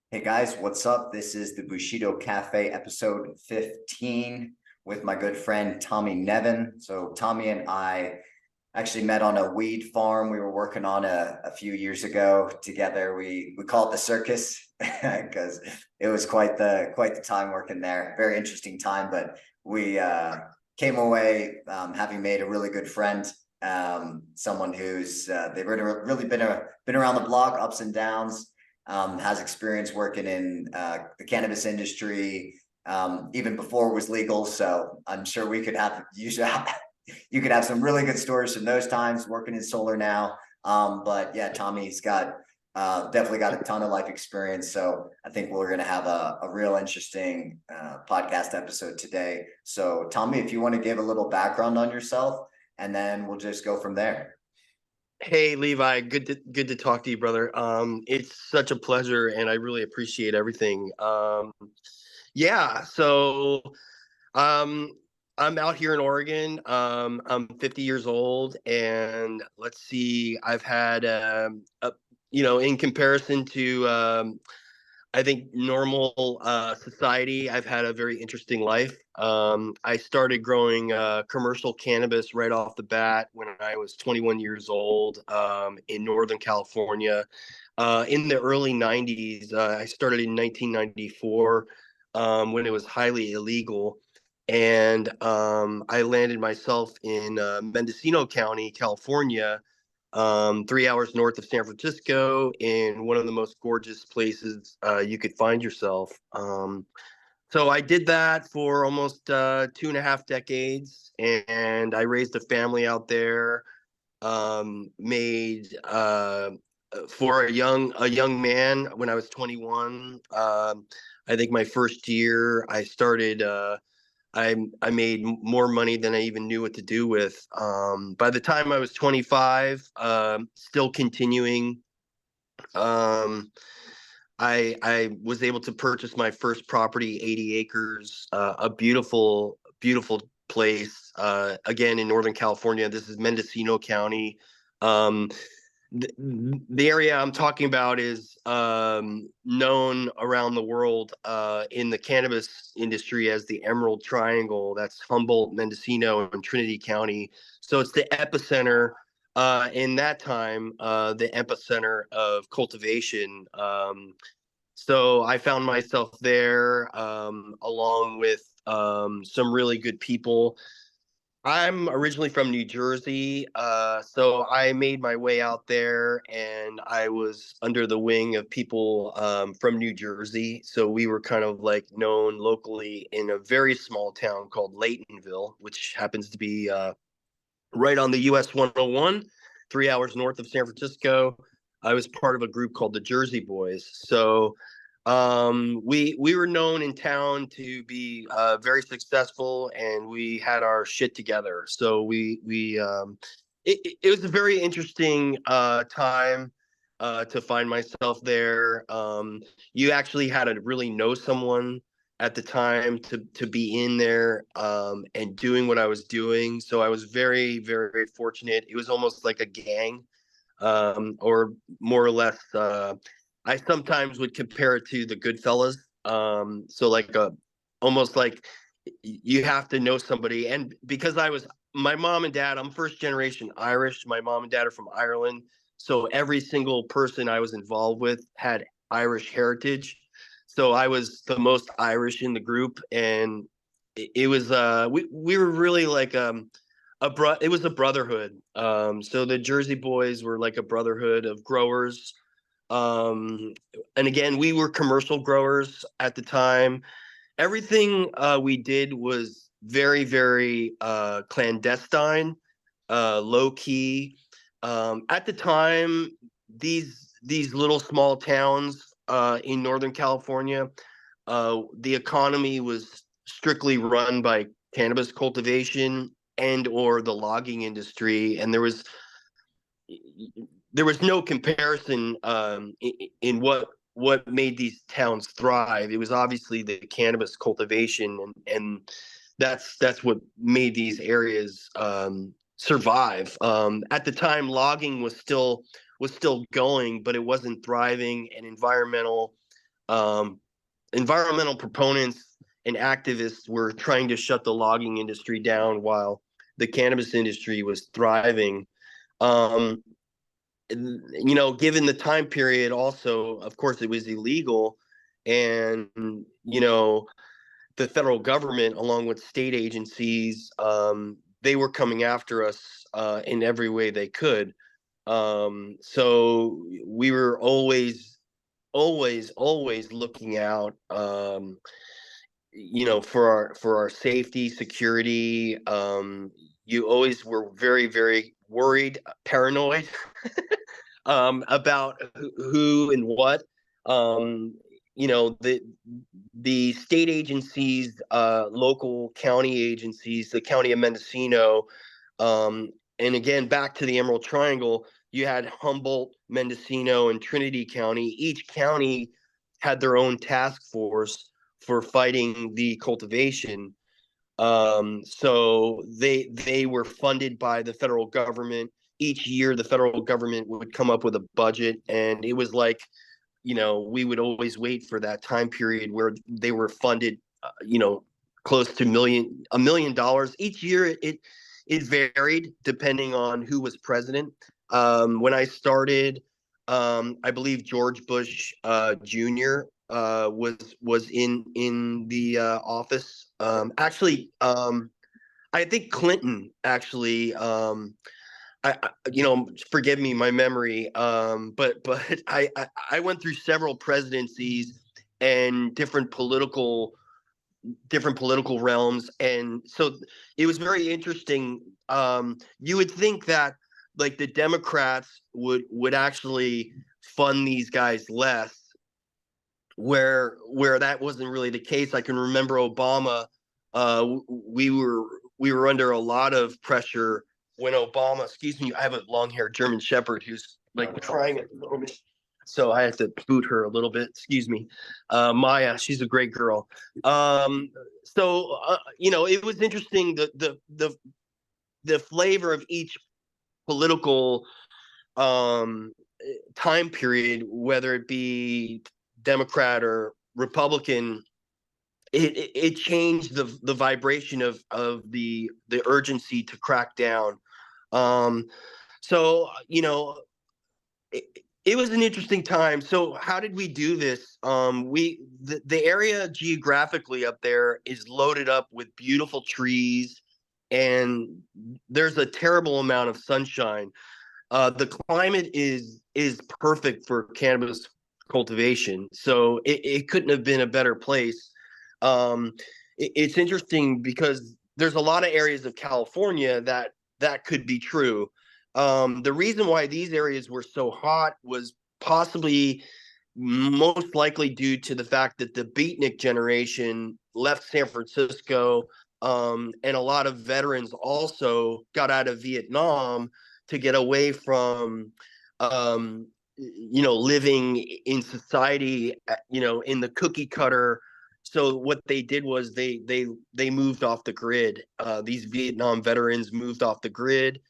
Hey guys, what's up? This is the Bushido Cafe episode 15 with my good friend Tommy Nevin. So Tommy and I actually met on a weed farm we were working on a few years ago together. We call it the circus because it was quite the time working there. Very interesting time, but we came away having made a really good friend. Someone who's they've really been around the block, ups and downs. Has experience working in the cannabis industry even before it was legal. So I'm sure we could have you could have some really good stories from those times working in solar now. But yeah, Tommy's got definitely got a ton of life experience. So I think we're going to have a real interesting podcast episode today. So Tommy, if you want to give a little background on yourself, and then we'll just go from there. Hey Levi, good to talk to you, brother. It's such a pleasure, and I really appreciate everything. Yeah, so um, I'm out here in Oregon. I'm 50 years old, and let's see, I've had in comparison to I think normal society, I've had a very interesting life. I started growing commercial cannabis right off the bat when I was 21 years old in Northern California. In the early 90s, I started in 1994 when it was highly illegal. And I landed myself in Mendocino County, California, 3 hours north of San Francisco, in one of the most gorgeous places you could find yourself. So I did that for almost 2.5 decades, and I raised a family out there. Made For a young man when I was 21. I think my first year I started. I made more money than I even knew what to do with. By the time I was 25, still continuing, um, I was able to purchase my first property, 80 acres, a beautiful place. Again in Northern California. This is Mendocino County. Um, the area I'm talking about is known around the world in the cannabis industry as the Emerald Triangle. That's Humboldt, Mendocino, and Trinity County. So it's the epicenter in that time, the epicenter of cultivation. So I found myself there along with some really good people. I'm originally from New Jersey, so I made my way out there, and I was under the wing of people from New Jersey. So we were kind of like known locally in a very small town called Laytonville, which happens to be right on the US 101, 3 hours north of San Francisco. I was part of a group called the Jersey Boys. So we were known in town to be very successful, and we had our shit together. So it was a very interesting time to find myself there. You actually had to really know someone at the time to be in there and doing what I was doing. So I was very, very fortunate. It was almost like a gang, or more or less. I sometimes would compare it to the Goodfellas. So like almost like you have to know somebody. And because my mom and dad, I'm first generation Irish. My mom and dad are from Ireland. So every single person I was involved with had Irish heritage. So I was the most Irish in the group, and it was we were really like it was a brotherhood. So the Jersey Boys were like a brotherhood of growers. Um, and again, we were commercial growers at the time. Everything we did was very, very clandestine, low key. At the time, these little small towns in Northern California, the economy was strictly run by cannabis cultivation and or the logging industry, and there was no comparison in what made these towns thrive. It was obviously the cannabis cultivation, and that's what made these areas survive. At the time, logging was still going, but it wasn't thriving, and environmental Um, Environmental proponents and activists were trying to shut the logging industry down while the cannabis industry was thriving. Um, Given the time period, also, of course, it was illegal. And, the federal government, along with state agencies, they were coming after us in every way they could. So we were always looking out, for our safety, security. You always were very, very worried, paranoid about who and what. Um, the state agencies, local county agencies, the county of Mendocino, um, and again back to the Emerald Triangle. You had Humboldt, Mendocino, and Trinity County. Each county had their own task force for fighting the cultivation. So they were funded by the federal government. Each year, the federal government would come up with a budget, and it was like, we would always wait for that time period where they were funded, close to $1 million each year. It varied depending on who was president. When I started, I believe George Bush Jr. Was in the office. I think Clinton actually. Forgive me my memory. But I went through several presidencies and different political realms, and so it was very interesting. You would think that like the Democrats would actually fund these guys less, where that wasn't really the case. I can remember Obama. We were under a lot of pressure when Obama. Excuse me, I have a long-haired German Shepherd who's like crying at the moment, so I have to boot her a little bit. Excuse me, Maya. She's a great girl. It was interesting, the flavor of each political um, time period, whether it be Democrat or Republican. It changed the vibration of the urgency to crack down. Um, so it, it was an interesting time. So how did we do this? The area geographically up there is loaded up with beautiful trees, and there's a terrible amount of sunshine. The climate is perfect for cannabis cultivation, so it couldn't have been a better place. It's interesting because there's a lot of areas of California that could be true. The reason why these areas were so hot was possibly most likely due to the fact that the beatnik generation left San Francisco, and a lot of veterans also got out of Vietnam to get away from living in society, in the cookie cutter. So what they did was they moved off the grid. These Vietnam veterans moved off the grid.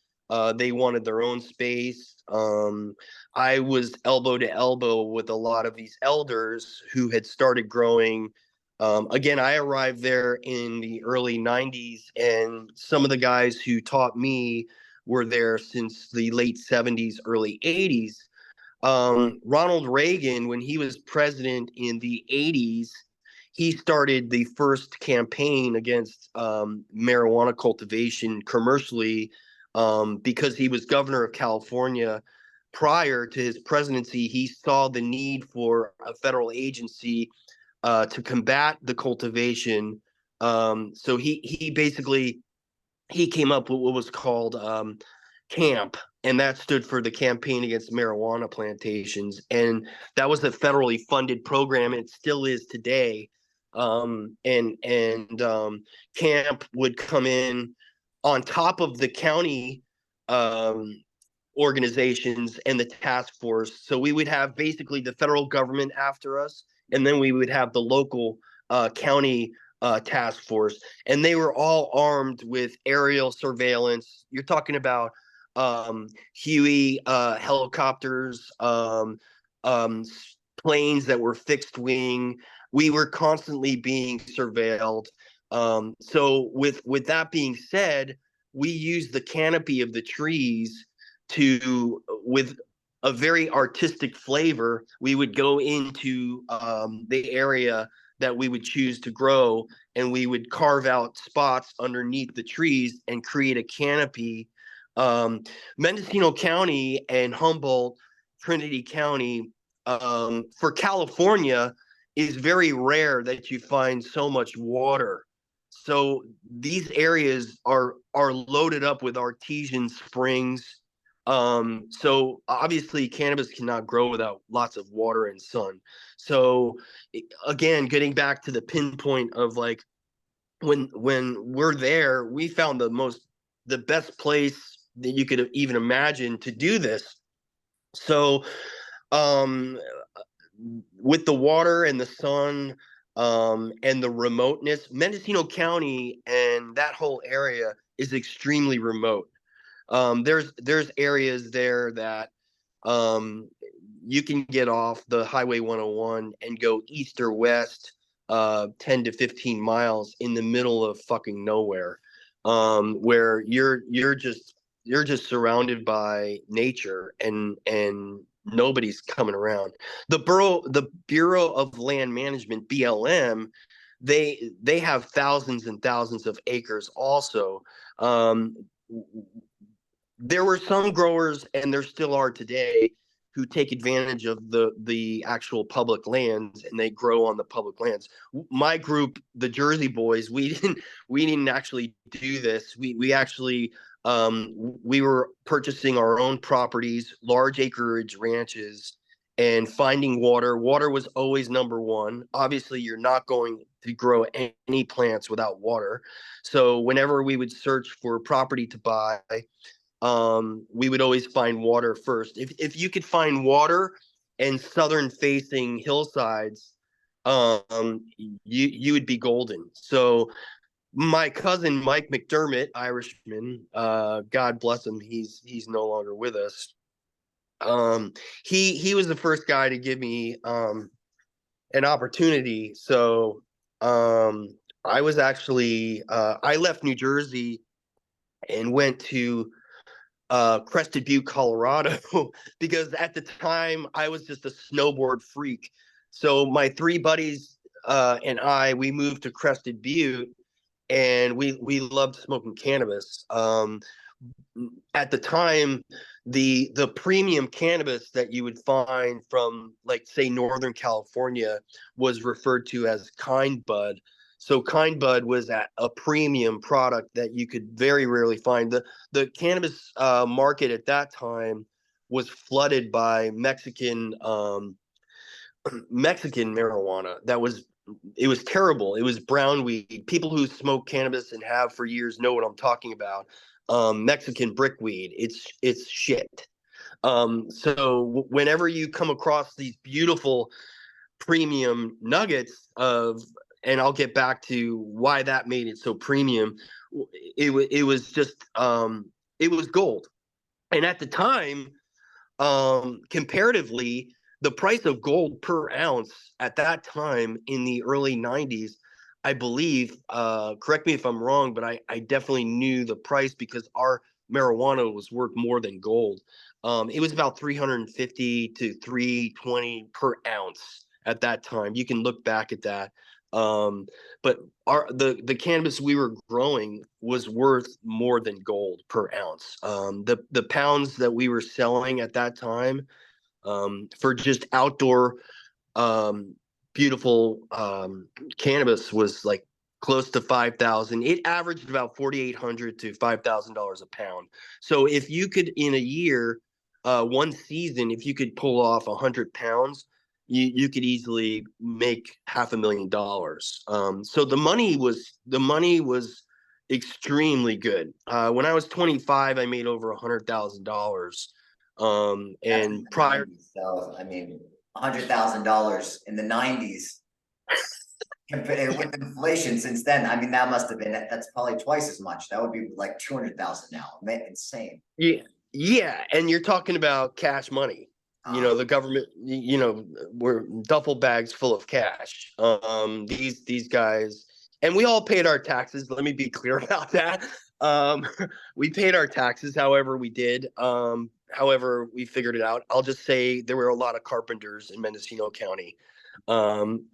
They wanted their own space. I was elbow to elbow with a lot of these elders who had started growing. Again, I arrived there in the early 90s, and some of the guys who taught me were there since the late 70s, early 80s. Ronald Reagan, when he was president in the 80s, he started the first campaign against marijuana cultivation commercially, because he was governor of California. Prior to his presidency, he saw the need for a federal agency to combat the cultivation. So he basically he came up with what was called CAMP, and that stood for the Campaign Against Marijuana Plantations, and that was a federally funded program. It still is today. And CAMP would come in on top of the county um, organizations and the task force. So we would have basically the federal government after us, and then we would have the local county task force, and they were all armed with aerial surveillance. You're talking about Huey helicopters, um, planes that were fixed wing. We were constantly being surveilled. So with that being said, we used the canopy of the trees to, with a very artistic flavor, we would go into the area that we would choose to grow, and we would carve out spots underneath the trees and create a canopy. Um, Mendocino County and Humboldt, Trinity County, for California, is very rare that you find so much water. So these areas are loaded up with artesian springs. So obviously cannabis cannot grow without lots of water and sun. So again, getting back to the pinpoint of like when we're there, we found the best place that you could even imagine to do this. So um with the water and the sun, and the remoteness, Mendocino County and that whole area is extremely remote. There's areas there that um, you can get off the Highway 101 and go east or west 10 to 15 miles in the middle of fucking nowhere, where you're just surrounded by nature, and nobody's coming around. The Bureau of Land Management, BLM, they have thousands and thousands of acres also. Um, there were some growers, and there still are today, who take advantage of the actual public lands, and they grow on the public lands. My group, the Jersey Boys, we didn't actually do this. We actually we were purchasing our own properties, large acreage ranches, and finding water. Water was always number one. Obviously, you're not going to grow any plants without water. So whenever we would search for property to buy, we would always find water first. If you could find water and southern facing hillsides, you would be golden. So my cousin Mike McDermott, Irishman, God bless him, he's no longer with us. He was the first guy to give me an opportunity. So I was actually I left New Jersey and went to Crested Butte, Colorado, because at the time I was just a snowboard freak. So my three buddies and we moved to Crested Butte, and we loved smoking cannabis. At the time, the premium cannabis that you would find from, like, say, Northern California was referred to as kind bud. So kind bud was at a premium product that you could very rarely find. The cannabis market at that time was flooded by Mexican marijuana. It was terrible. It was brown weed. People who smoke cannabis and have for years know what I'm talking about. Mexican brickweed. It's shit. So whenever you come across these beautiful premium nuggets and I'll get back to why that made it so premium. It was just it was gold, and at the time, comparatively, the price of gold per ounce at that time in the early 90s, I believe, correct me if I'm wrong, but I definitely knew the price because our marijuana was worth more than gold. It was about 350 to 320 per ounce at that time. You can look back at that. But the cannabis we were growing was worth more than gold per ounce. The pounds that we were selling at that time, for just outdoor beautiful cannabis, was like close to 5,000. It averaged about 4,800 to $5,000 a pound. So if you could, in a year, one season, if you could pull off 100 pounds, you could easily make $500,000. So the money was extremely good. When I was 25, I made over $100,000. That's in And the prior, 90s. So, I mean, $100,000 in the 90s compared with inflation since then. I mean, that's probably twice as much. That would be like 200,000 now. Man, insane. yeah, yeah, and you're talking about cash money. Ah, the government, were duffel bags full of cash. These guys, and we all paid our taxes. Let me be clear about that. Um, we paid our taxes, however we did. However we figured it out. I'll just say there were a lot of carpenters in Mendocino County. Um,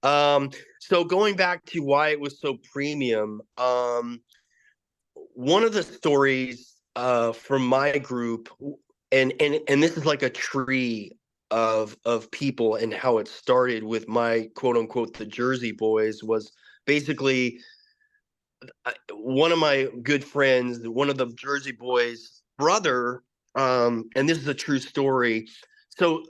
um, so going back to why it was so premium, one of the stories from my group, and this is like a tree of people and how it started with my quote unquote the Jersey Boys, was basically one of my good friends, one of the Jersey Boys brother, and this is a true story. So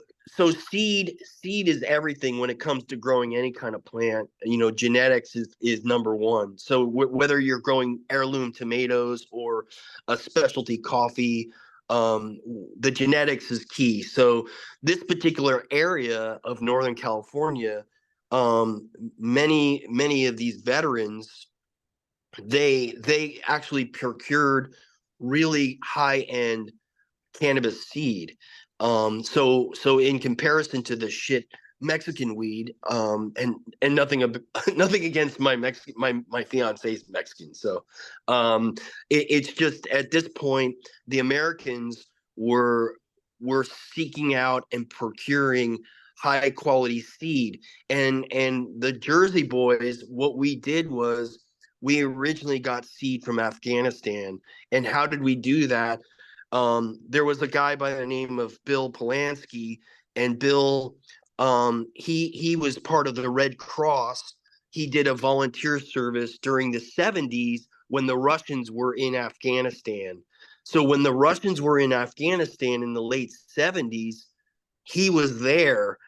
seed is everything when it comes to growing any kind of plant. Genetics is number one. So whether you're growing heirloom tomatoes or a specialty coffee, the genetics is key. So this particular area of Northern California, many of these veterans, they actually procured really high end cannabis seed. So in comparison to the shit Mexican weed, and nothing nothing against my Mexican, my fiance's Mexican. So it's just at this point the Americans were seeking out and procuring high quality seed, and the Jersey Boys, what we did was we originally got seed from Afghanistan. And how did we do that? There was a guy by the name of Bill Polanski, and Bill, he was part of the Red Cross. He did a volunteer service during the 70s when the Russians were in Afghanistan. So when the Russians were in Afghanistan in the late 70s, he was there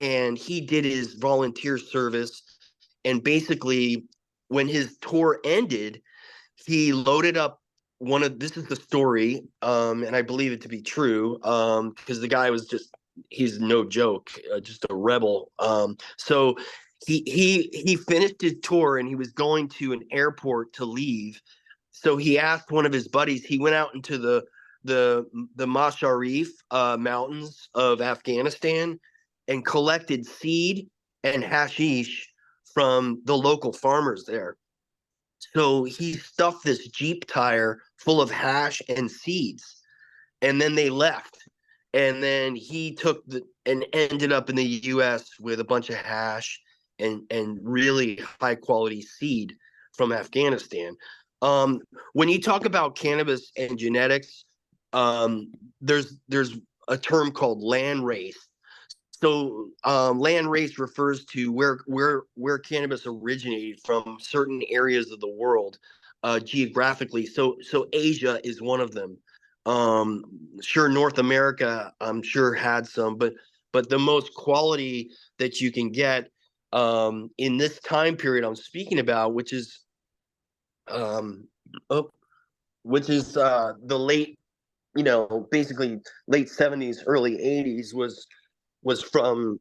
and he did his volunteer service. And basically, when his tour ended, he loaded up this is the story, and I believe it to be true, because the guy was he's no joke, just a rebel. So he finished his tour and he was going to an airport to leave. So he asked one of his buddies. He went out into the Masharif mountains of Afghanistan and collected seed and hashish from the local farmers there. So he stuffed this Jeep tire full of hash and seeds, and then they left. And then he took and ended up in the U.S. with a bunch of hash and really high quality seed from Afghanistan. When you talk about cannabis and genetics, um, there's a term called land race. So land race refers to where cannabis originated from certain areas of the world, geographically. So Asia is one of them. Sure, North America, I'm sure had some, but the most quality that you can get in this time period I'm speaking about, um, oh, which is the late, basically late 70s, early 80s, was from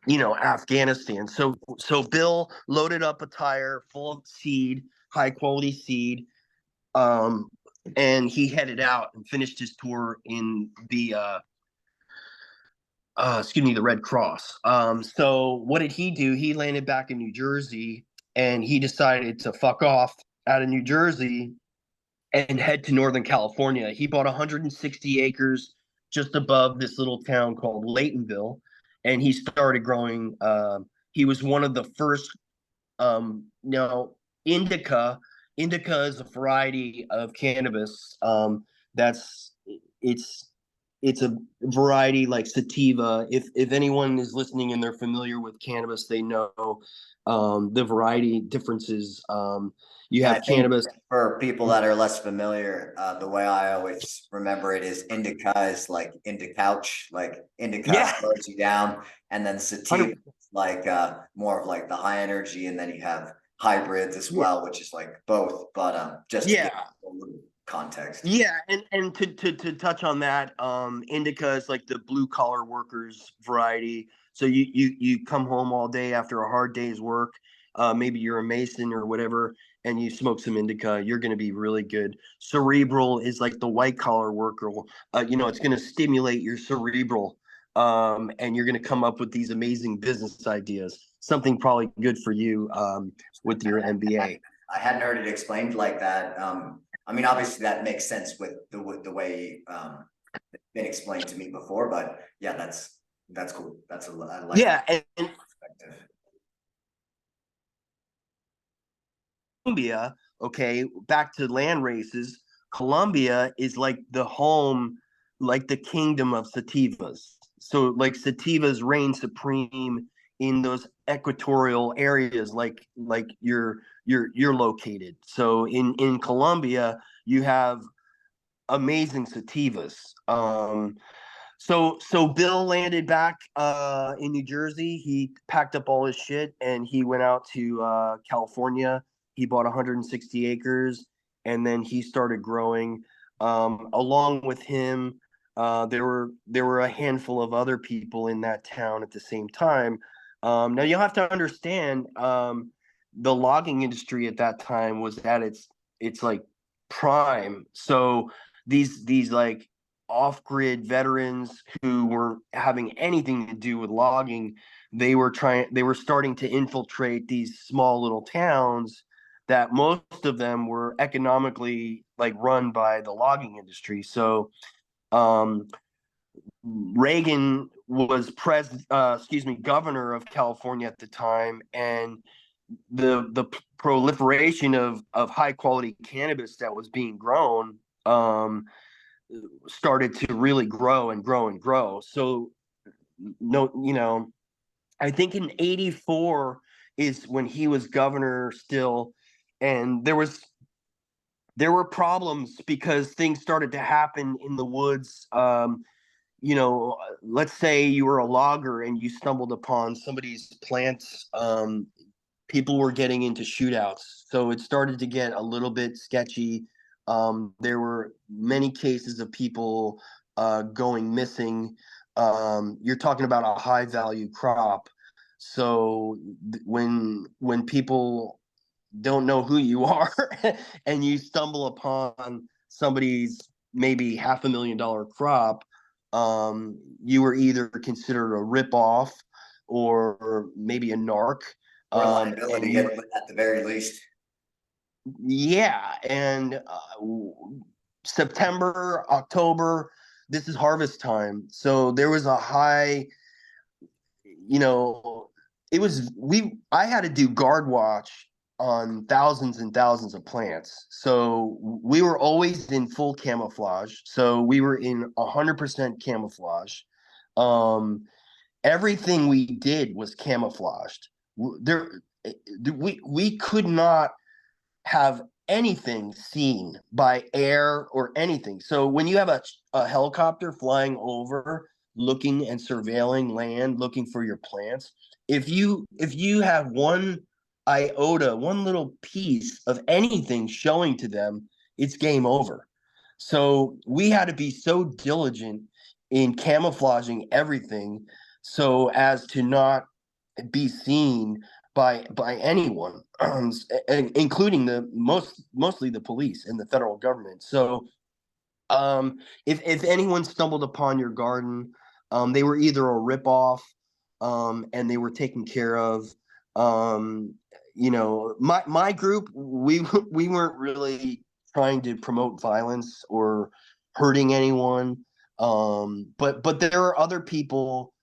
Afghanistan. So Bill loaded up a tire full of seed, high quality seed, um, and he headed out and finished his tour in the Red Cross. So what did he do? He landed back in New Jersey, and he decided to fuck off out of New Jersey and head to Northern California. He bought 160 acres just above this little town called Laytonville, and he started growing. He was one of the first. Indica. Indica is a variety of cannabis. That's it's it's a variety like sativa. If anyone is listening and they're familiar with cannabis, they know the variety differences. You Yeah, I have think cannabis. for people that are less familiar, the way I always remember it is indica is like into couch, like indica Yeah, slows you down, and then sativa 100. is like more of like the high energy, and then you have hybrids as Yeah, well, which is like both. But just to give yeah. a little context. Yeah, and to touch on that, indica is like the blue collar workers variety. So you come home all day after a hard day's work, maybe you're a Mason or whatever, and you smoke some indica, you're going to be really good. Cerebral is like the white collar worker. It's going to stimulate your cerebral, and you're going to come up with these amazing business ideas. Something probably good for you with your MBA. I hadn't heard it explained like that. I mean, obviously that makes sense with the way it's been explained to me before, but yeah, that's cool. I like Yeah, that and perspective. Colombia, okay, back to land races. Colombia is like the home, like the kingdom of sativas. So like sativas reign supreme in those equatorial areas, like you're located. So in Colombia, you have amazing sativas. So Bill landed back in New Jersey. He packed up all his shit and he went out to California. He bought 160 acres and then he started growing. Along with him, there were a handful of other people in that town at the same time. Now you'll have to understand, the logging industry at that time was at its like prime. So these like off-grid veterans who weren't having anything to do with logging, they were starting to infiltrate these small little towns that most of them were economically like run by the logging industry. So um Reagan was governor of California at the time, and the proliferation of high quality cannabis that was being grown started to really grow and grow and grow. So no, I think in 84 is when he was governor still, and there were problems because things started to happen in the woods. Let's say you were a logger and you stumbled upon somebody's plants. People were getting into shootouts, so it started to get a little bit sketchy. There were many cases of people going missing. You're talking about a high value crop, so when people don't know who you are and you stumble upon somebody's maybe $500,000 crop, you were either considered a ripoff or maybe a narc. Or And liability you, at the very least. yeah, and September, October, this is harvest time. So there was a high, you know, I had to do guard watch on thousands and thousands of plants. So we were always in full camouflage. So we were in 100% camouflage. Um, Everything we did was camouflaged. There, we could not have anything seen by air or anything. So when you have a helicopter flying over, looking and surveilling land, looking for your plants, if you have one iota, one little piece of anything showing to them, it's game over. So we had to be so diligent in camouflaging everything so as to not be seen by anyone, including mostly the police and the federal government. So if anyone stumbled upon your garden, they were either a ripoff, and they were taken care of. Um, my group, we weren't really trying to promote violence or hurting anyone. But there are other people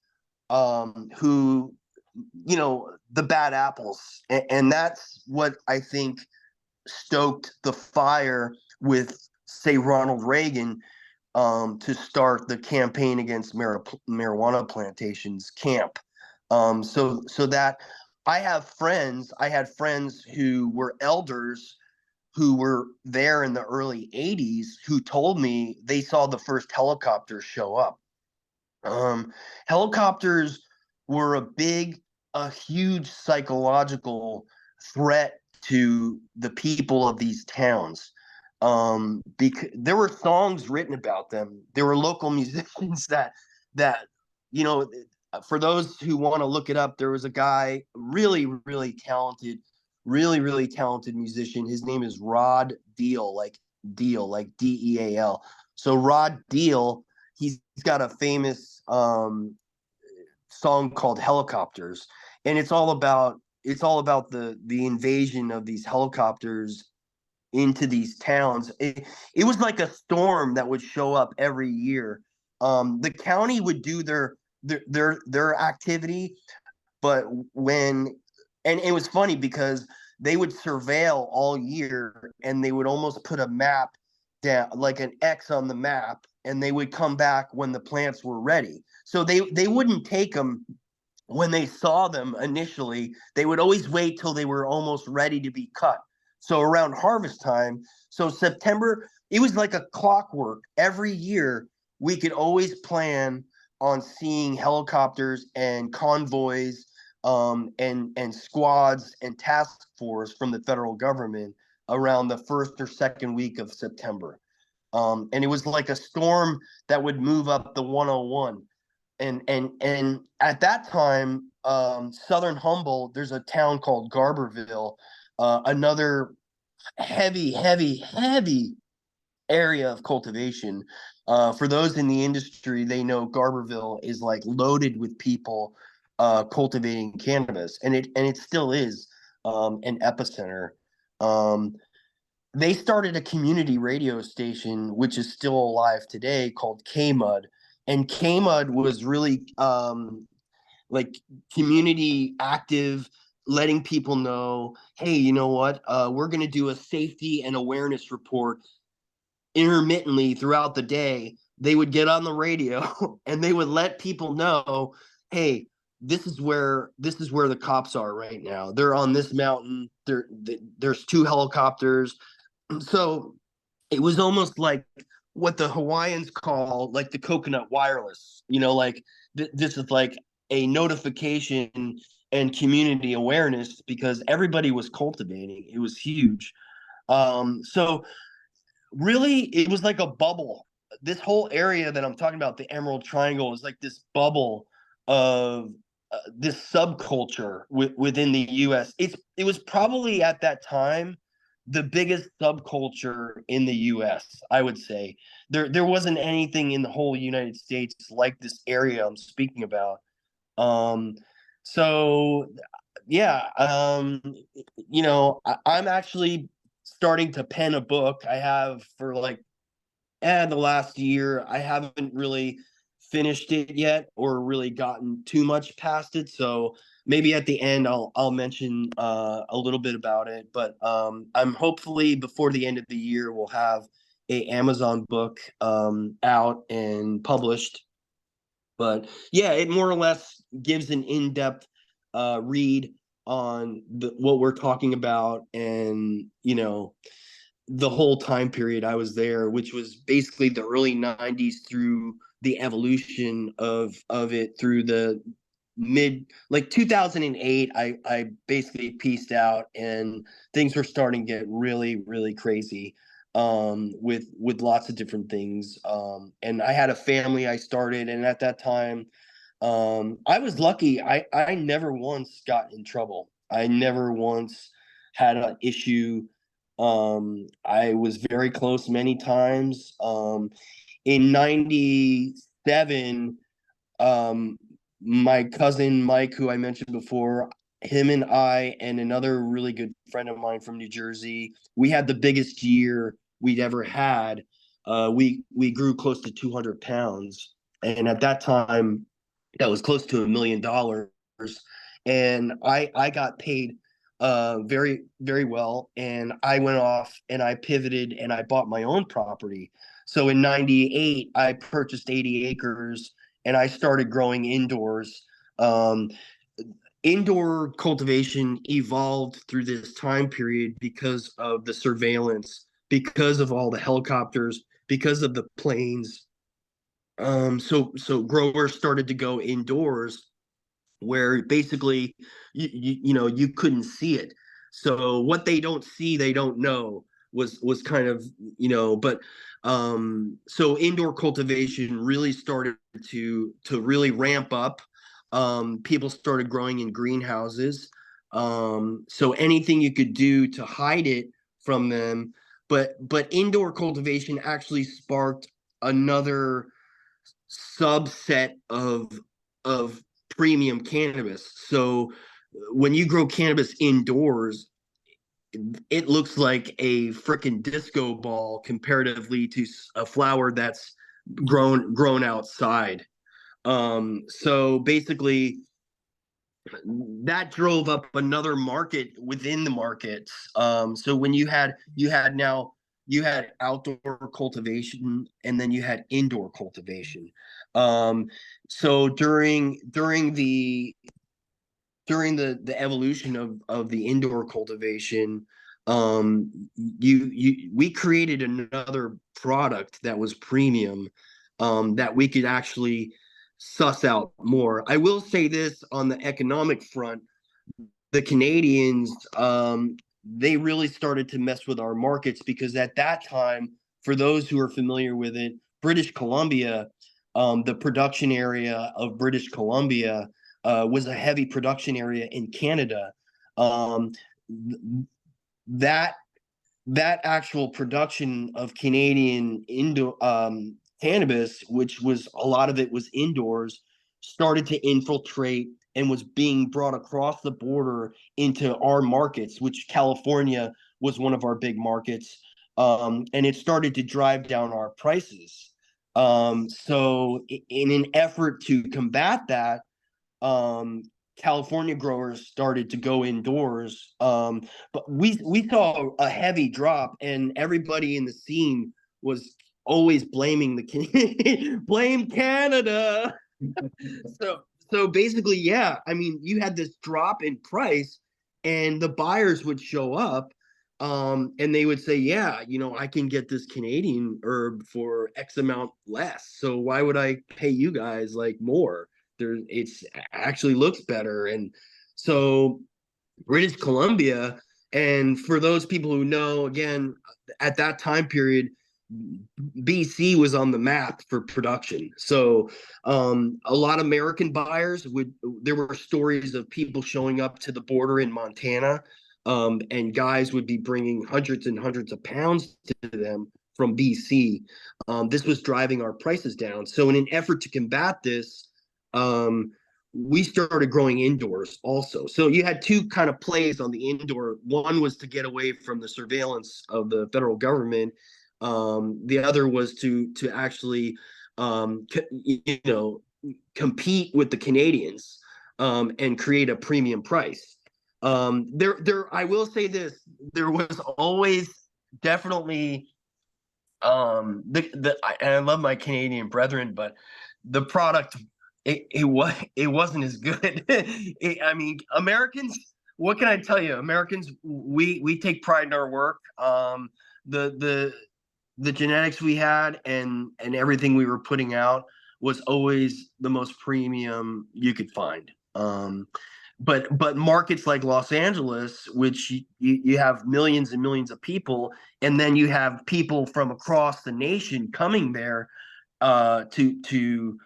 who, the bad apples, and that's what I think stoked the fire with, say, Ronald Reagan, to start the campaign against marijuana plantations camp. So that I had friends who were elders who were there in the early 80s who told me they saw the first helicopters show up. Helicopters were a huge psychological threat to the people of these towns. Because there were songs written about them. There were local musicians that, you know, for those who want to look it up, there was a guy, really talented musician. His name is Rod Deal, like Deal. So Rod Deal, he's got a famous song called Helicopters, and it's all about the invasion of these helicopters into these towns. It was like a storm that would show up every year. The county would do their activity, but when and it was funny because they would surveil all year, and they would almost put a map down, like an X on the map, and they would come back when the plants were ready. So they wouldn't take them when they saw them initially. They would always wait till they were almost ready to be cut. So around harvest time, so September, it was like a clockwork. Every year, we could always plan on seeing helicopters and convoys, and squads and task force from the federal government around the first or second week of September. And it was like a storm that would move up the 101. And at that time, Southern Humboldt, there's a town called Garberville, another heavy area of cultivation. For those in the industry, they know Garberville is like loaded with people cultivating cannabis, and it still is an epicenter. Um, they started a community radio station, which is still alive today, called KMUD. And KMUD was really like community active, letting people know, hey, you know what? We're going to do a safety and awareness report intermittently throughout the day. They would get on the radio and they would let people know, hey, this is where the cops are right now. They're on this mountain. There's two helicopters. So it was almost like what the Hawaiians call like the coconut wireless, like this is like a notification and community awareness because everybody was cultivating. It was huge. So really, it was like a bubble. This whole area that I'm talking about, the Emerald Triangle, is like this bubble of this subculture within the U.S. It was probably at that time the biggest subculture in the U.S. I would say there wasn't anything in the whole United States like this area I'm speaking about. Um, so yeah, I'm actually starting to pen a book. I have for like the last year. I haven't really finished it yet or really gotten too much past it. So maybe at the end I'll mention a little bit about it. But I'm hopefully before the end of the year we'll have a Amazon book out and published. But yeah, it more or less gives an in-depth read on what we're talking about, and the whole time period I was there, which was basically the early 90s through the evolution of it through the mid like 2008. I basically pieced out, and things were starting to get really crazy with lots of different things. And I had a family I started, and at that time I was lucky. I never once got in trouble. I never once had an issue. I was very close many times. In 97, um, my cousin Mike, who I mentioned before, him and I and another really good friend of mine from New Jersey, we had the biggest year we'd ever had. We grew close to 200 pounds, and at that time, that was close to $1 million. And I got paid very well, and I went off and I pivoted and I bought my own property. So in 98 I purchased 80 acres and I started growing indoors. um, Indoor cultivation evolved through this time period because of the surveillance, because of all the helicopters, because of the planes. So growers started to go indoors where basically you couldn't see it. So what they don't see, they don't know was kind of, but so indoor cultivation really started to really ramp up. people started growing in greenhouses. So anything you could do to hide it from them, but indoor cultivation actually sparked another subset of premium cannabis. So when you grow cannabis indoors, it looks like a freaking disco ball comparatively to a flower that's grown outside. So basically that drove up another market within the markets. So when you had outdoor cultivation and then you had indoor cultivation. Um, so during the evolution of the indoor cultivation, we created another product that was premium, that we could actually suss out more. I will say this on the economic front: the Canadians, they really started to mess with our markets, because at that time, for those who are familiar with it, British Columbia, the production area of British Columbia, was a heavy production area in Canada. Um, that that actual production of Canadian cannabis, which was a lot of it was indoors, started to infiltrate and was being brought across the border into our markets, which California was one of our big markets. And it started to drive down our prices. So in an effort to combat that, um, California growers started to go indoors. But we saw a heavy drop, and everybody in the scene was always blaming blame Canada. So so basically, yeah, I mean, you had this drop in price, and the buyers would show up, and they would say, yeah, I can get this Canadian herb for X amount less. So why would I pay you guys like more? It's actually looks better. And so British Columbia, and for those people who know, again, at that time period, BC was on the map for production. So a lot of American buyers there were stories of people showing up to the border in Montana, and guys would be bringing hundreds and hundreds of pounds to them from BC. This was driving our prices down. So in an effort to combat this, we started growing indoors also. So you had two kind of plays on the indoor. One was to get away from the surveillance of the federal government. The other was to actually, compete with the Canadians, and create a premium price. I will say this: there was always definitely, and I love my Canadian brethren, but the product, it wasn't as good. I mean, Americans, what can I tell you? Americans, we take pride in our work. The the the genetics we had and everything we were putting out was always the most premium you could find. But markets like Los Angeles, which you have millions and millions of people, and then you have people from across the nation coming there, to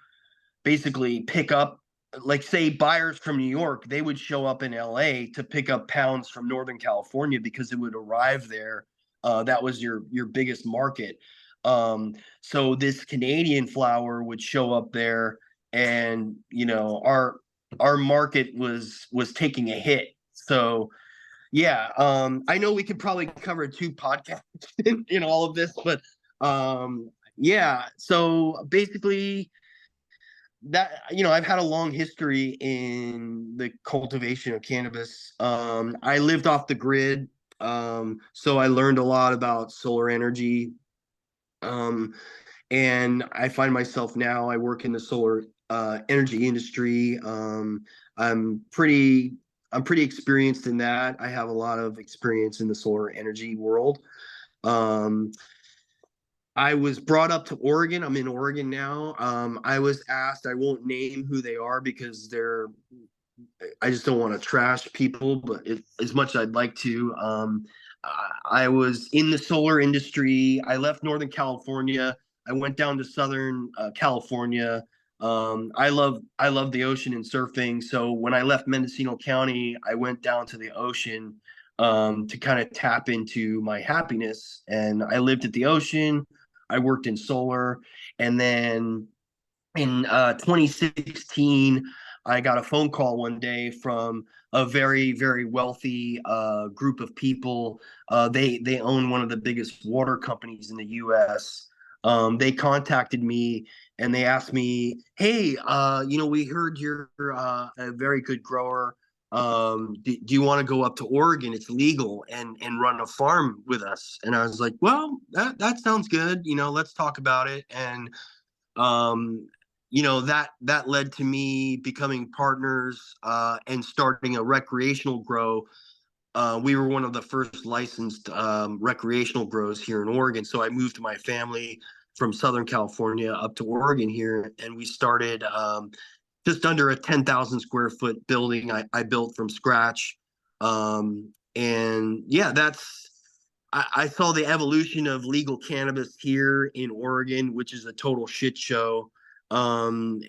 basically pick up, like, say, buyers from New York, they would show up in LA to pick up pounds from Northern California because it would arrive there. That was your biggest market. So this Canadian flower would show up there, and our market was taking a hit. So yeah, I know we could probably cover two podcasts in all of this, but yeah. So basically, that I've had a long history in the cultivation of cannabis. I lived off the grid, so I learned a lot about solar energy. um, and I find myself now, I work in the solar energy industry. I'm pretty I'm pretty experienced in that. I have a lot of experience in the solar energy world. um, I was brought up to Oregon. I'm in Oregon now. I was asked, I won't name who they are because I just don't want to trash people, but as much as I'd like to, I was in the solar industry. I left Northern California. I went down to Southern California. I love the ocean and surfing. So when I left Mendocino County, I went down to the ocean to kind of tap into my happiness. And I lived at the ocean. I worked in solar, and then in 2016, I got a phone call one day from a very wealthy group of people. They own one of the biggest water companies in the U.S. They contacted me and they asked me, "Hey, we heard you're a very good grower. Do you want to go up to Oregon? It's legal and run a farm with us." And I was like, "Well, that sounds good. Let's talk about it." And um, that led to me becoming partners and starting a recreational grow. We were one of the first licensed recreational grows here in Oregon. So I moved my family from Southern California up to Oregon here, and we started just under a 10,000 square foot building I built from scratch. And yeah, I saw the evolution of legal cannabis here in Oregon, which is a total shit show. Um,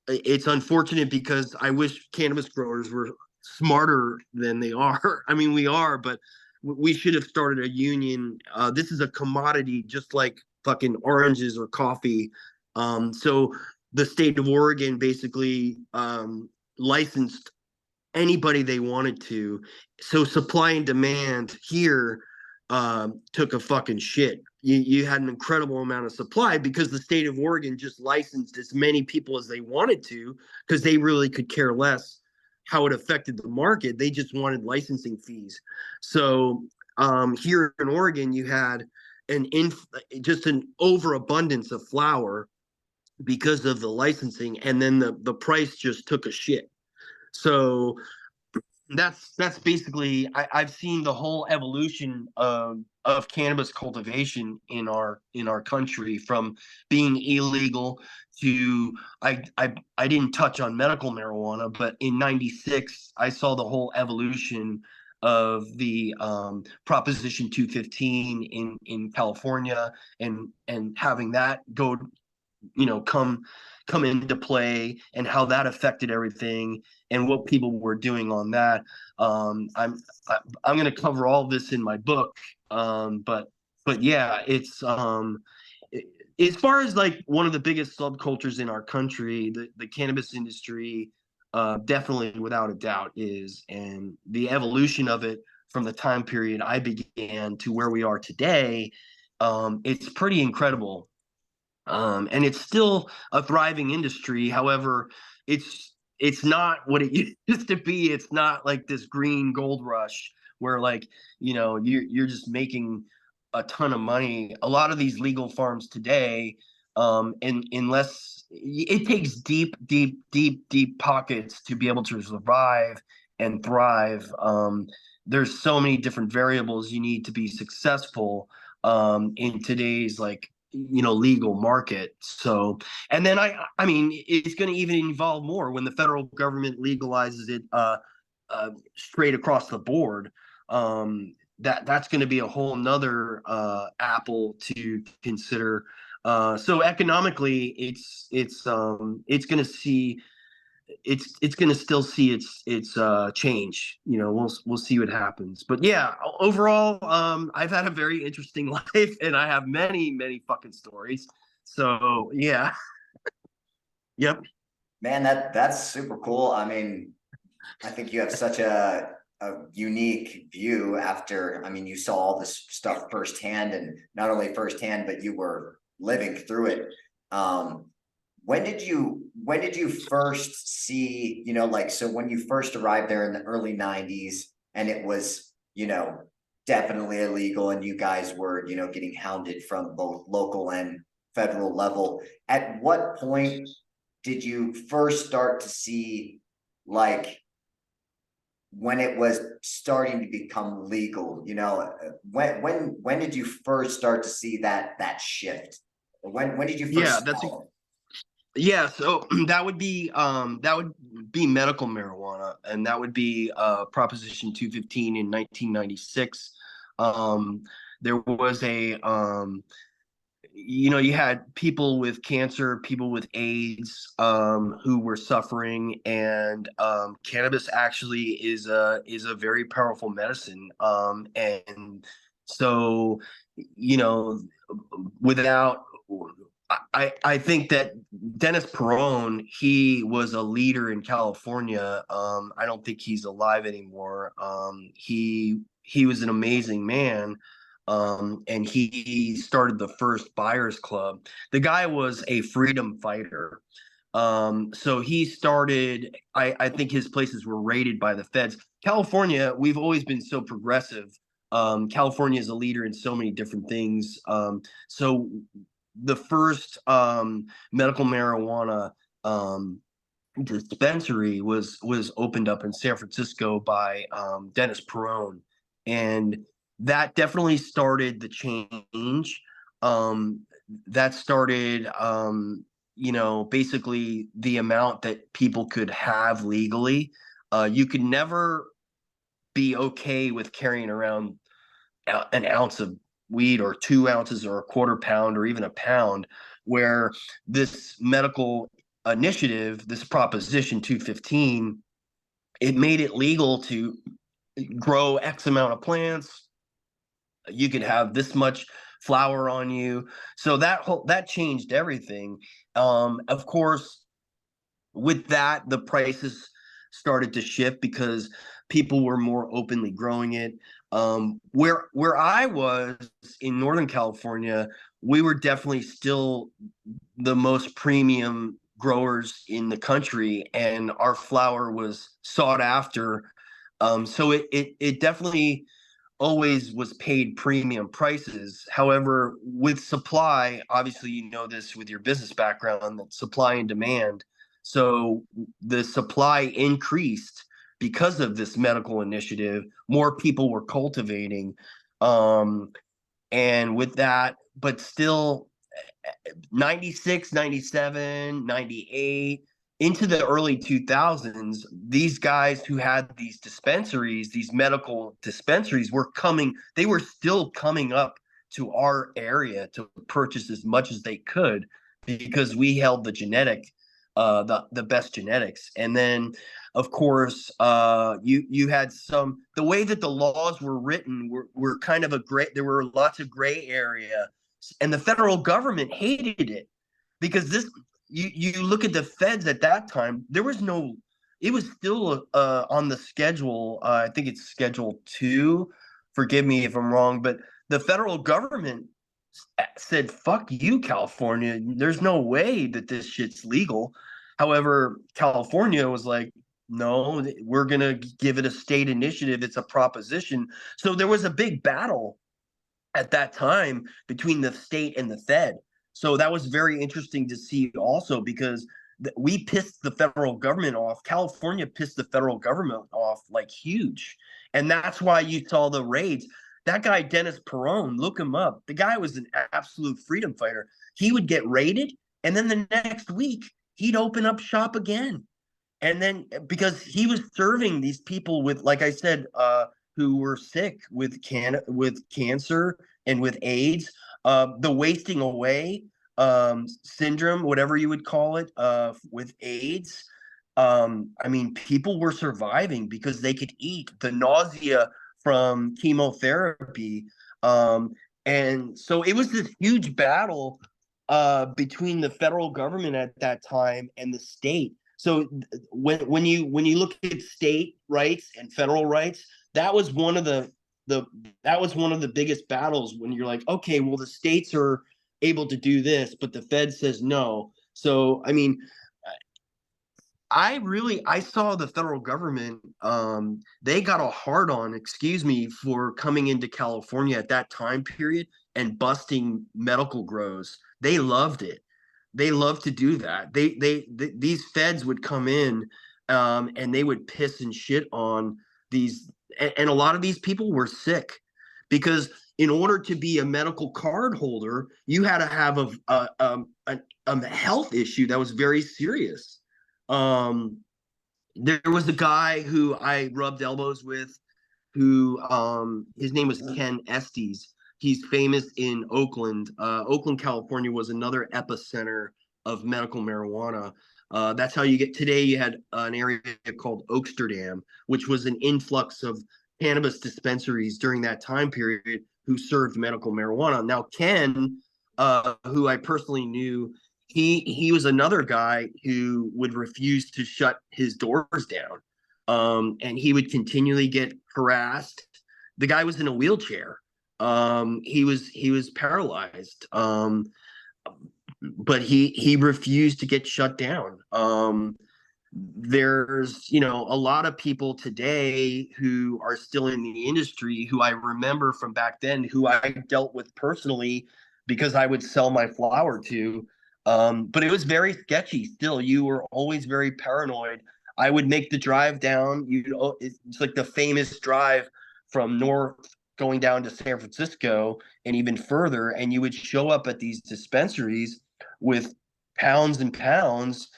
it's unfortunate because I wish cannabis growers were smarter than they are. I mean, we are, but we should have started a union. This is a commodity, just like fucking oranges or coffee. So the state of Oregon basically licensed anybody they wanted to. So supply and demand here took a fucking shit. You had an incredible amount of supply because the state of Oregon just licensed as many people as they wanted to because they really could care less how it affected the market. They just wanted licensing fees. So here in Oregon, you had just an overabundance of flower because of the licensing, and then the price just took a shit. So that's basically I've seen the whole evolution of cannabis cultivation in our country from being illegal to I didn't touch on medical marijuana, but in '96 I saw the whole evolution of the Proposition 215 in California and having that go come into play and how that affected everything and what people were doing on that. I'm going to cover all this in my book, but yeah, it's as far as like one of the biggest subcultures in our country, the cannabis industry, definitely without a doubt is, and the evolution of it from the time period I began to where we are today, it's pretty incredible. And it's still a thriving industry. However, it's not what it used to be. It's not like this green gold rush where like you're just making a ton of money. A lot of these legal farms today, and unless it takes deep pockets to be able to survive and thrive. There's so many different variables you need to be successful in today's like legal market. So and then I mean it's going to even evolve more when the federal government legalizes it straight across the board. That's going to be a whole nother apple to consider. So economically it's going to see it's going to still see its change. We'll see what happens. But yeah, overall, I've had a very interesting life, and I have many fucking stories. So yeah, yep, Man, that's super cool. I mean, I think you have such a unique view after, I mean, you saw all this stuff firsthand, and not only firsthand, but you were living through it. Um, when did you first see, like, so when you first arrived there in the early 90s and it was, definitely illegal and you guys were, getting hounded from both local and federal level, at what point did you first start to see, like, when it was starting to become legal? When did you first start to see that shift? When did you yeah, first that's a, smell it? yeah. So that would be medical marijuana, and that would be Proposition 215 in 1996. There was a you had people with cancer, people with AIDS, who were suffering, and cannabis actually is a very powerful medicine. And so, you know, without I think that Dennis Perone, he was a leader in California. I don't think he's alive anymore. He was an amazing man, and he started the first Buyers Club. The guy was a freedom fighter. So he started. I think his places were raided by the feds. California, we've always been so progressive. California is a leader in so many different things. So the first medical marijuana dispensary was opened up in San Francisco by Dennis Perone, and that definitely started the change. Um, that started, basically the amount that people could have legally. You could never be okay with carrying around an ounce of weed or 2 ounces or a quarter pound or even a pound, where this medical initiative, this Proposition 215, it made it legal to grow X amount of plants. You could have this much flour on you. So that changed everything. Of course, with that, the prices started to shift because people were more openly growing it. Where I was in Northern California, we were definitely still the most premium growers in the country, and our flower was sought after. So it definitely always was paid premium prices. However, with supply, obviously, you know this with your business background, that supply and demand. So the supply increased because of this medical initiative. More people were cultivating. And with that, but still 96, 97, 98 into the early 2000s, these guys who had these dispensaries, these medical dispensaries, they were still coming up to our area to purchase as much as they could because we held the best genetics. And then, of course, you had the way that the laws were written were kind of there were lots of gray area, and the federal government hated it because you look at the feds at that time, there was no, it was still on the schedule. I think it's Schedule 2. Forgive me if I'm wrong, but the federal government said, fuck you, California. There's no way that this shit's legal. However, California was like, no, we're going to give it a state initiative. It's a proposition. So there was a big battle at that time between the state and the Fed. So that was very interesting to see also, because we pissed the federal government off. California pissed the federal government off like huge. And that's why you saw the raids. That guy, Dennis Perone, look him up. The guy was an absolute freedom fighter. He would get raided, and then the next week, he'd open up shop again. And then because he was serving these people with, like I said, who were sick with cancer and with AIDS, the wasting away syndrome, whatever you would call it, with AIDS. I mean, people were surviving because they could eat. The nausea from chemotherapy, and so it was this huge battle between the federal government at that time and the state. So when you look at state rights and federal rights, that was one of the biggest battles, when you're like, okay, well, the states are able to do this, but the Fed says no. So I mean, I saw the federal government, they got a hard on, excuse me, for coming into California at that time period and busting medical grows. They loved it. They loved to do that. These feds would come in, and they would piss and shit on these, and a lot of these people were sick because in order to be a medical card holder, you had to have a health issue that was very serious. um, there was a guy who I rubbed elbows with, who his name was Ken Estes. He's famous in Oakland. Oakland, California was another epicenter of medical marijuana. That's how you get today. You had an area called Oaksterdam, which was an influx of cannabis dispensaries during that time period who served medical marijuana. Now, Ken, who I personally knew, he was another guy who would refuse to shut his doors down, and he would continually get harassed. The guy was in a wheelchair. He was paralyzed. But he refused to get shut down. There's a lot of people today who are still in the industry who I remember from back then, who I dealt with personally because I would sell my flower to. But it was very sketchy still. You were always very paranoid. I would make the drive down. It's like the famous drive from north going down to San Francisco and even further, and you would show up at these dispensaries with pounds and pounds,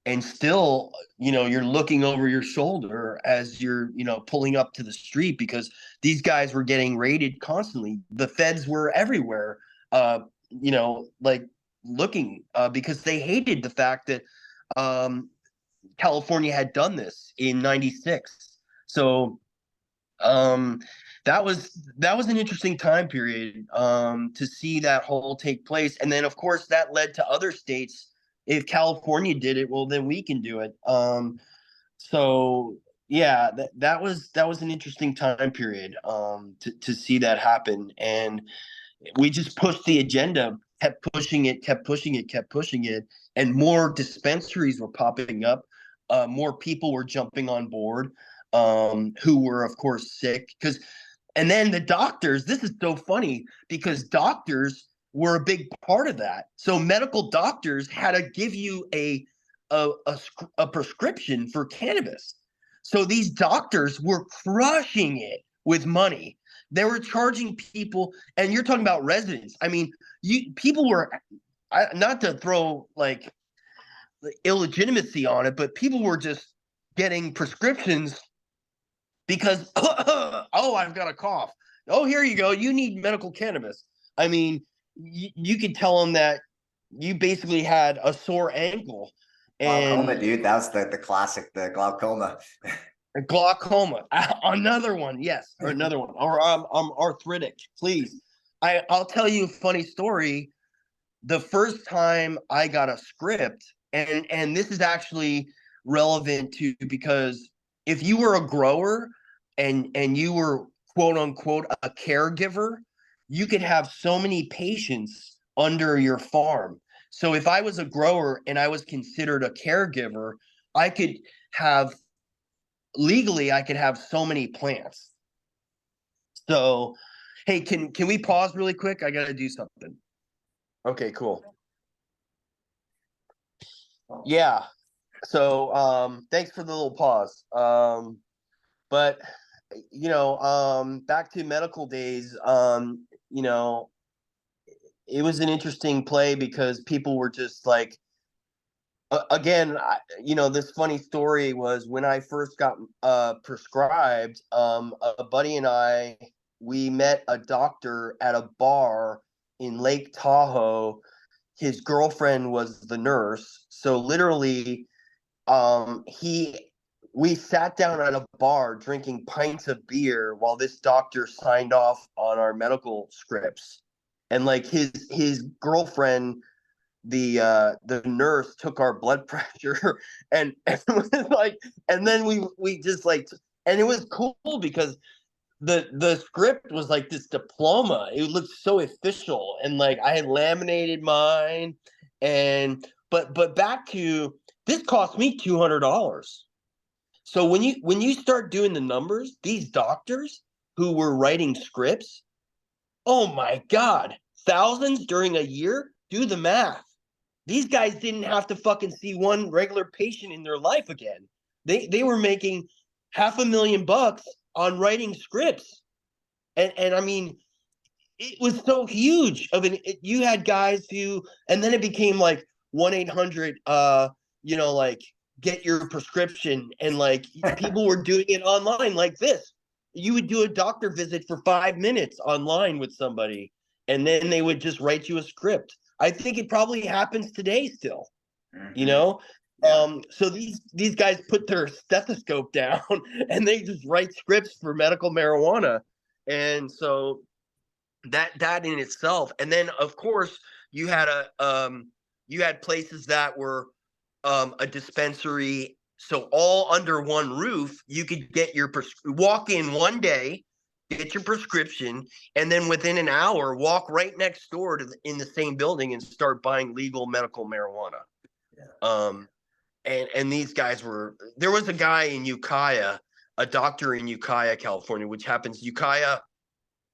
and still you're looking over your shoulder as you're pulling up to the street, because these guys were getting raided constantly. The feds were everywhere, like looking, because they hated the fact that California had done this in 96. So that was an interesting time period, to see that whole take place. And then of course that led to other states. If California did it, well, then we can do it. So yeah, that was an interesting time period, to see that happen. And we just pushed the agenda, kept pushing it, and more dispensaries were popping up. More people were jumping on board, who were of course sick. And then the doctors, this is so funny because doctors were a big part of that. So medical doctors had to give you a prescription for cannabis. So these doctors were crushing it with money. They were charging people, and you're talking about residents. I mean, people were, not to throw like illegitimacy on it, but people were just getting prescriptions because oh, I've got a cough. Oh, here you go. You need medical cannabis. I mean, you could tell them that you basically had a sore ankle. Glaucoma, And dude. That was the classic, the glaucoma. glaucoma, another one, yes, or another one, or arthritic. Please, I'll tell you a funny story. The first time I got a script, and this is actually relevant to, because if you were a grower and you were quote unquote a caregiver, you could have so many patients under your farm. So if I was a grower and I was considered a caregiver, I could have legally I could have so many plants. So hey, can we pause really quick? I gotta do something. Okay, cool. Yeah. So thanks for the little pause. But back to medical days, it was an interesting play because people were just like, again, this funny story was when I first got prescribed, a buddy and we met a doctor at a bar in Lake Tahoe. His girlfriend was the nurse. So literally, we sat down at a bar drinking pints of beer while this doctor signed off on our medical scripts. And like his girlfriend, the nurse, took our blood pressure and like, and then we just like, and it was cool because the script was like this diploma. It looked so official, and like I had laminated mine. And but back to, this cost me $200. So when you start doing the numbers, these doctors who were writing scripts, oh my God, thousands during a year. Do the math. These guys didn't have to fucking see one regular patient in their life again. They were making $500,000 on writing scripts. And I mean, it was so huge you had guys who, and then it became like 1-800, like get your prescription, and like people were doing it online like this. you would do a doctor visit for 5 minutes online with somebody, and then they would just write you a script. I think it probably happens today still, you Mhm. know? Yeah. So these guys put their stethoscope down and they just write scripts for medical marijuana. And so that in itself, and then of course you had you had places that were a dispensary, so all under one roof. You could get your walk in one day, get your prescription, and then within an hour walk right next door to in the same building and start buying legal medical marijuana. Yeah. And these guys were, there was a guy in Ukiah, a doctor in Ukiah, California, which happens, Ukiah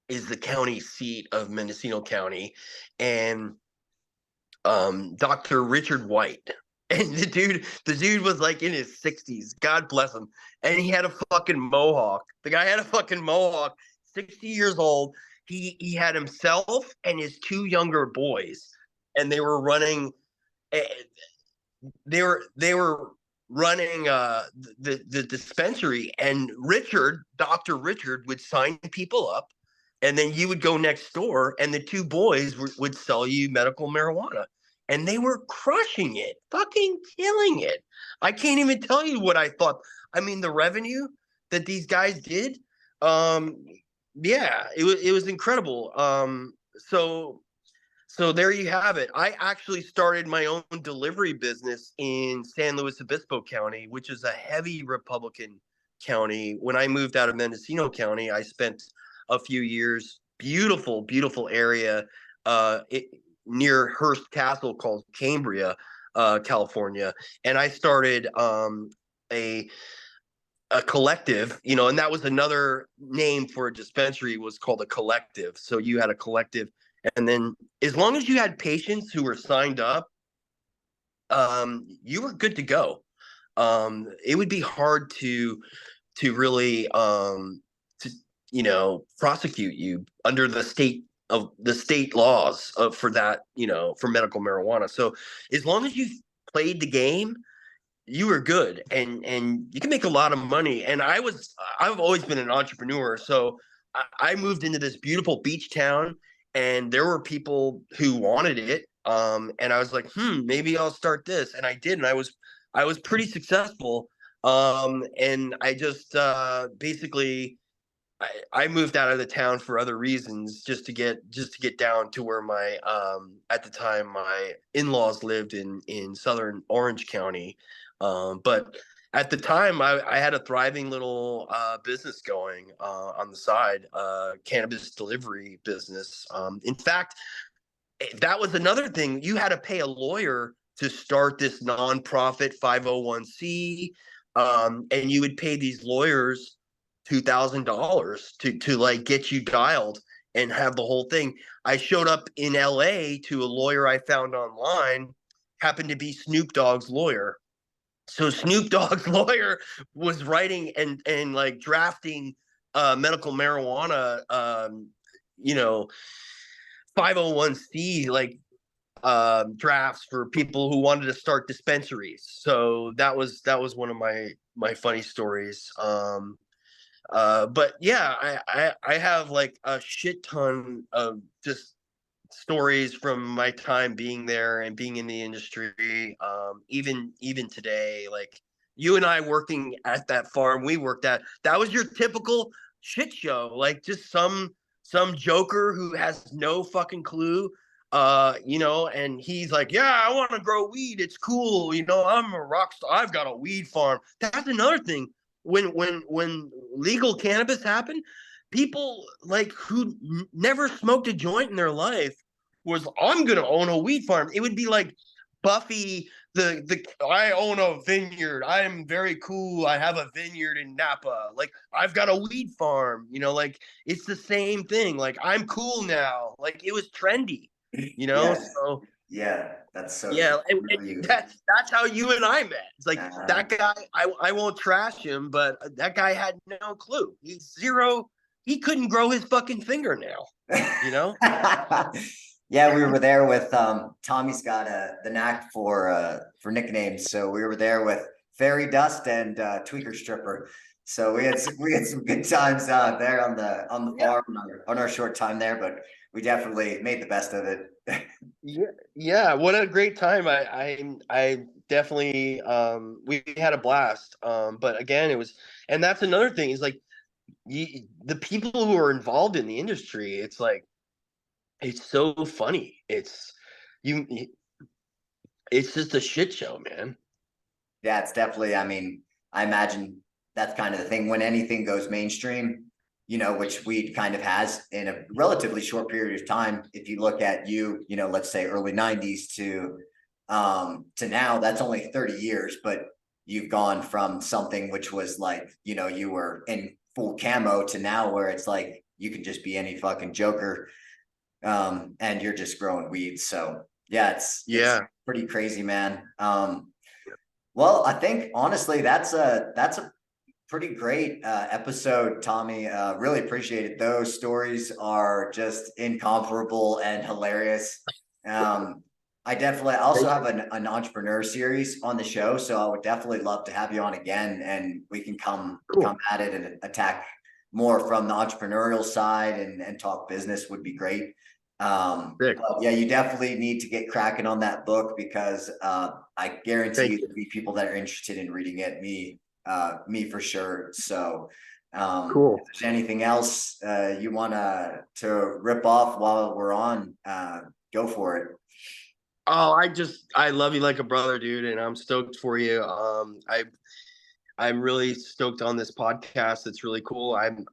is the county seat of Mendocino County, and Dr. Richard White. And the dude was like in his 60s, God bless him. And he had a fucking mohawk. The guy had a fucking mohawk, 60 years old. He had himself and his two younger boys, and they were running eh, they were running the dispensary, and Dr. Richard would sign people up, and then you would go next door and the two boys would sell you medical marijuana, and they were crushing it, fucking killing it. I can't even tell you what I thought. I mean, the revenue that these guys did, um yeah, it was incredible. So there you have it. I actually started my own delivery business in San Luis Obispo County, which is a heavy Republican county. When I moved out of Mendocino County, I spent a few years, beautiful, beautiful area uh, it, near Hearst Castle called Cambria, California. And I started a a collective, and that was another name for a dispensary, was called a collective. So you had a collective, and then as long as you had patients who were signed up, you were good to go. It would be hard to really to prosecute you under the state laws for that, for medical marijuana. So as long as you played the game, you were good, and you can make a lot of money. And I've always been an entrepreneur, so I moved into this beautiful beach town, and there were people who wanted it, and I was like, maybe I'll start this, and I did, and I was pretty successful. And I just basically I moved out of the town for other reasons, just to get down to where my at the time my in-laws lived in southern Orange County. But at the time I had a thriving little business going on the side, cannabis delivery business. In fact, that was another thing. You had to pay a lawyer to start this nonprofit 501c, and you would pay these lawyers $2,000 to like get you dialed and have the whole thing. I showed up in LA to a lawyer I found online, happened to be Snoop Dogg's lawyer. So Snoop Dogg's lawyer was writing and like drafting medical marijuana, you know 501c, like drafts for people who wanted to start dispensaries. So that was one of my funny stories. But yeah, I have like a shit ton of just stories from my time being there and being in the industry. Even today, like you and I working at that farm we worked at, that was your typical shit show. Like just some joker who has no fucking clue, and he's like, yeah, I want to grow weed, it's cool, I'm a rock star, I've got a weed farm. That's another thing. When legal cannabis happened, people like who never smoked a joint in their life was, I'm gonna own a weed farm. It would be like Buffy, the I own a vineyard, I'm very cool, I have a vineyard in Napa, like I've got a weed farm, like it's the same thing, like I'm cool now, like it was trendy, Yes. so Yeah. That's so true. yeah, and You. that's how you and I met. It's like Uh, that guy. I won't trash him, but that guy had no clue. He's zero. He couldn't grow his fucking fingernail. You know. Yeah, we were there with Tommy's got the knack for nicknames. So we were there with Fairy Dust and Tweaker Stripper. So we had some good times there on the Yeah. farm on our short time there, but we definitely made the best of it. Yeah, yeah. What a great time. I definitely we had a blast. But again, it was, and that's another thing is like the people who are involved in the industry, it's like it's so funny. You it's just a shit show, man. Yeah, it's definitely. I mean, I imagine that's kind of the thing when anything goes mainstream, which weed kind of has in a relatively short period of time. If you look at let's say early '90s to now, that's only 30 years, but you've gone from something which was like, you were in full camo to now where it's like you can just be any fucking joker, and you're just growing weeds. So yeah, it's Yeah. pretty crazy, man. Well, I think honestly, that's a pretty great episode, Tommy. Really appreciate it. Those stories are just incomparable and hilarious. Um, I also Thank have an entrepreneur series on the show, so I would definitely love to have you on again, and we can come Cool. at it and attack more from the entrepreneurial side and talk business would be great. Sick. But yeah, you definitely need to get cracking on that book because I guarantee you Thank you. there'll be people that are interested in reading it. Me for sure. So, if Cool. there's anything else you want to rip off while we're on, go for it. Oh, I love you like a brother, dude, and I'm stoked for you. I'm really stoked on this podcast. It's really cool. I'm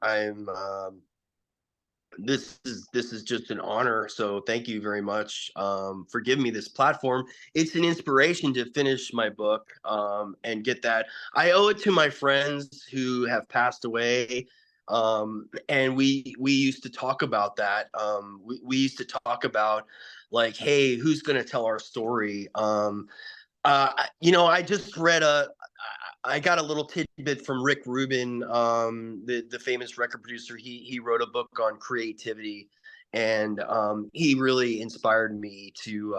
this is just an honor. So thank you very much for giving me this platform. It's an inspiration to finish my book and get that. I owe it to my friends who have passed away. And we used to talk about that. We used to talk about like, hey, who's going to tell our story? I just read I got a little tidbit from Rick Rubin, the famous record producer. He wrote a book on creativity, and he really inspired me to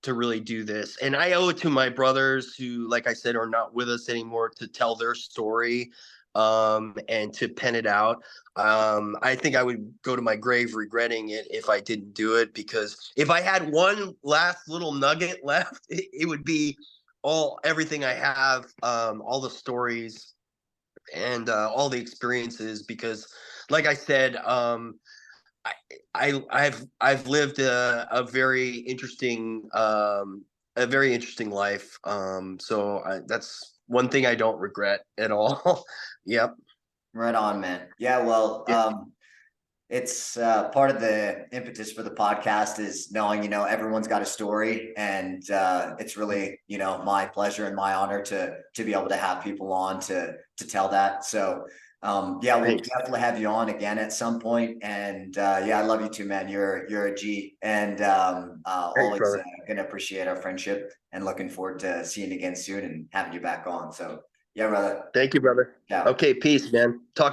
really do this. And I owe it to my brothers who, like I said, are not with us anymore to tell their story and to pen it out. I think I would go to my grave regretting it if I didn't do it, because if I had one last little nugget left, it would be everything I have, all the stories and all the experiences. Because, like I said, I, I've lived a very interesting life. That's one thing I don't regret at all. Yep. Right on, man. Yeah, well, Yeah. it's part of the impetus for the podcast is knowing, everyone's got a story, and it's really, my pleasure and my honor to be able to have people on to tell that. So yeah, we'll Thanks. definitely have you on again at some point. And yeah, I love you too, man. You're a G, and Thanks, always brother. gonna appreciate our friendship and looking forward to seeing you again soon and having you back on. So yeah, brother. Thank you, brother. Ciao. Okay, peace, man. Talk